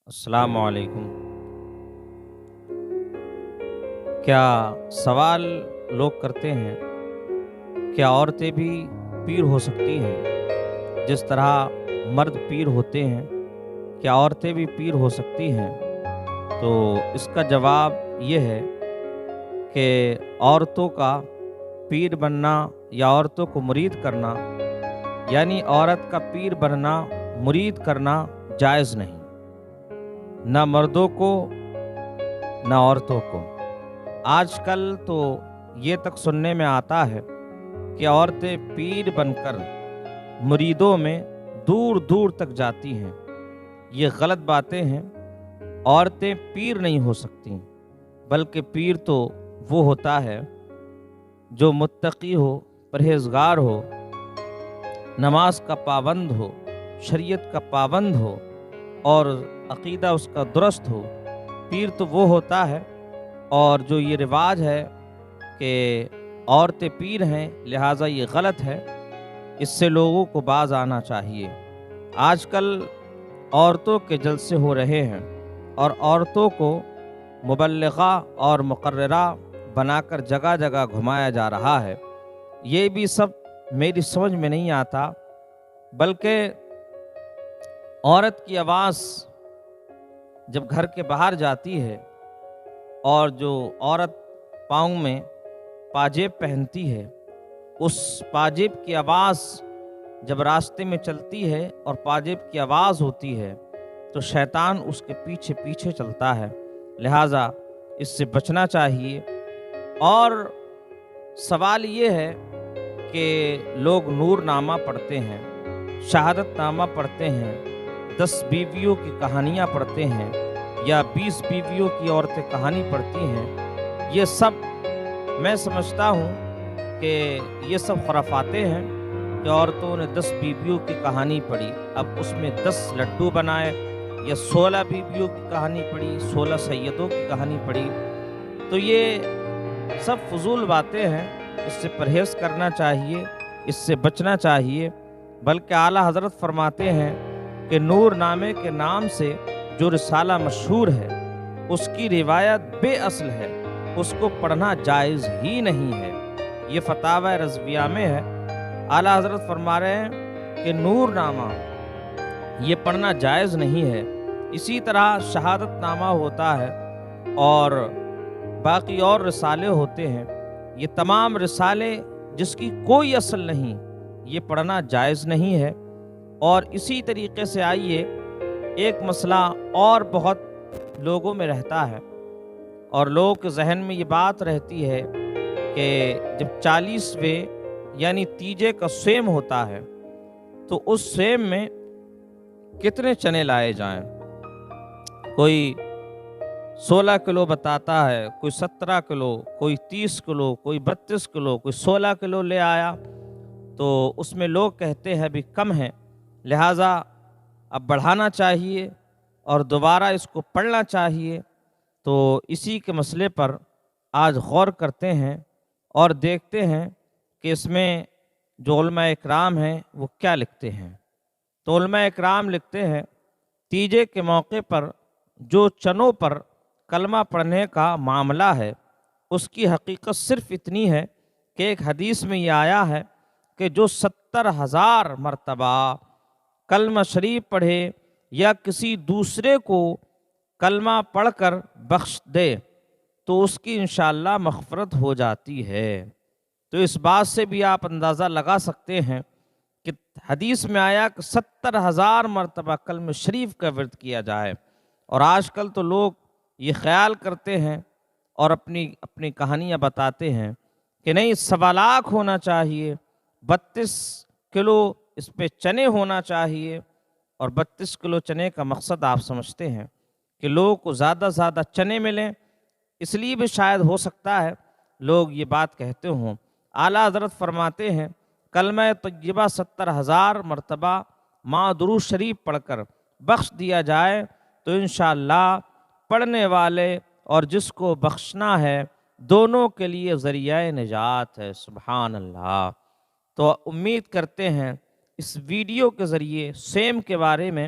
السلام علیکم۔ کیا سوال لوگ کرتے ہیں، کیا عورتیں بھی پیر ہو سکتی ہیں؟ جس طرح مرد پیر ہوتے ہیں، کیا عورتیں بھی پیر ہو سکتی ہیں؟ تو اس کا جواب یہ ہے کہ عورتوں کا پیر بننا یا عورتوں کو مرید کرنا، یعنی عورت کا پیر بننا، مرید کرنا جائز نہیں، نہ مردوں کو نہ عورتوں کو۔ آج کل تو یہ تک سننے میں آتا ہے کہ عورتیں پیر بن کر مریدوں میں دور دور تک جاتی ہیں۔ یہ غلط باتیں ہیں۔ عورتیں پیر نہیں ہو سکتی، بلکہ پیر تو وہ ہوتا ہے جو متقی ہو، پرہیزگار ہو، نماز کا پابند ہو، شریعت کا پابند ہو اور عقیدہ اس کا درست ہو۔ پیر تو وہ ہوتا ہے، اور جو یہ رواج ہے کہ عورتیں پیر ہیں لہٰذا یہ غلط ہے، اس سے لوگوں کو باز آنا چاہیے۔ آج کل عورتوں کے جلسے ہو رہے ہیں اور عورتوں کو مبلغہ اور مقررہ بنا کر جگہ جگہ گھمایا جا رہا ہے۔ یہ بھی سب میری سمجھ میں نہیں آتا، بلکہ عورت کی آواز جب گھر کے باہر جاتی ہے اور جو عورت پاؤں میں پاجیب پہنتی ہے، اس پاجیب کی آواز جب راستے میں چلتی ہے اور پاجیب کی آواز ہوتی ہے تو شیطان اس کے پیچھے پیچھے چلتا ہے، لہٰذا اس سے بچنا چاہیے۔ اور سوال یہ ہے کہ لوگ نور نامہ پڑھتے ہیں، شہادت نامہ پڑھتے ہیں، 10 بیویوں کی کہانیاں پڑھتے ہیں یا 20 بیویوں کی عورتیں کہانی پڑھتی ہیں۔ یہ سب میں سمجھتا ہوں کہ یہ سب خرافاتیں ہیں کہ عورتوں نے 10 بیویوں کی کہانی پڑھی، اب اس میں 10 لڈو بنائے، یا 16 بیویوں کی کہانی پڑھی، 16 سیدوں کی کہانی پڑھی۔ تو یہ سب فضول باتیں ہیں، اس سے پرہیز کرنا چاہیے، اس سے بچنا چاہیے۔ بلکہ اعلیٰ حضرت فرماتے ہیں کہ نور نامے کے نام سے جو رسالہ مشہور ہے اس کی روایت بے اصل ہے، اس کو پڑھنا جائز ہی نہیں ہے۔ یہ فتاوی رضویہ میں ہے۔ اعلیٰ حضرت فرما رہے ہیں کہ نور نامہ یہ پڑھنا جائز نہیں ہے۔ اسی طرح شہادت نامہ ہوتا ہے اور باقی اور رسالے ہوتے ہیں، یہ تمام رسالے جس کی کوئی اصل نہیں، یہ پڑھنا جائز نہیں ہے۔ اور اسی طریقے سے آئیے، ایک مسئلہ اور بہت لوگوں میں رہتا ہے اور لوگوں کے ذہن میں یہ بات رہتی ہے کہ جب 40ویں یعنی تیجے کا سویم ہوتا ہے تو اس سویم میں کتنے چنے لائے جائیں۔ کوئی 16 کلو بتاتا ہے، کوئی 17 کلو، کوئی 30 کلو، کوئی 32 کلو، کوئی 16 کلو لے آیا، تو اس میں لوگ کہتے ہیں بھی کم ہے، لہٰذا اب بڑھانا چاہیے اور دوبارہ اس کو پڑھنا چاہیے۔ تو اسی کے مسئلے پر آج غور کرتے ہیں اور دیکھتے ہیں کہ اس میں جو علماء اکرام ہیں وہ کیا لکھتے ہیں۔ تو علماء اکرام لکھتے ہیں تیجے کے موقع پر جو چنوں پر کلمہ پڑھنے کا معاملہ ہے اس کی حقیقت صرف اتنی ہے کہ ایک حدیث میں یہ آیا ہے کہ جو 70,000 مرتبہ کلمہ شریف پڑھے یا کسی دوسرے کو کلمہ پڑھ کر بخش دے تو اس کی انشاءاللہ مغفرت ہو جاتی ہے۔ تو اس بات سے بھی آپ اندازہ لگا سکتے ہیں کہ حدیث میں آیا کہ 70,000 مرتبہ کلمہ شریف کا ورد کیا جائے، اور آج کل تو لوگ یہ خیال کرتے ہیں اور اپنی کہانیاں بتاتے ہیں کہ نہیں 1.25 لاکھ ہونا چاہیے، 32 کلو اس پہ چنے ہونا چاہیے۔ اور 32 کلو چنے کا مقصد آپ سمجھتے ہیں کہ لوگوں کو زیادہ زیادہ چنے ملیں، اس لیے بھی شاید ہو سکتا ہے لوگ یہ بات کہتے ہوں۔ اعلیٰ حضرت فرماتے ہیں کلمہ طیبہ 70,000 مرتبہ مع درود شریف پڑھ کر بخش دیا جائے تو انشاءاللہ پڑھنے والے اور جس کو بخشنا ہے دونوں کے لیے ذریعہ نجات ہے۔ سبحان اللہ۔ تو امید کرتے ہیں اس ویڈیو کے ذریعے سیم کے بارے میں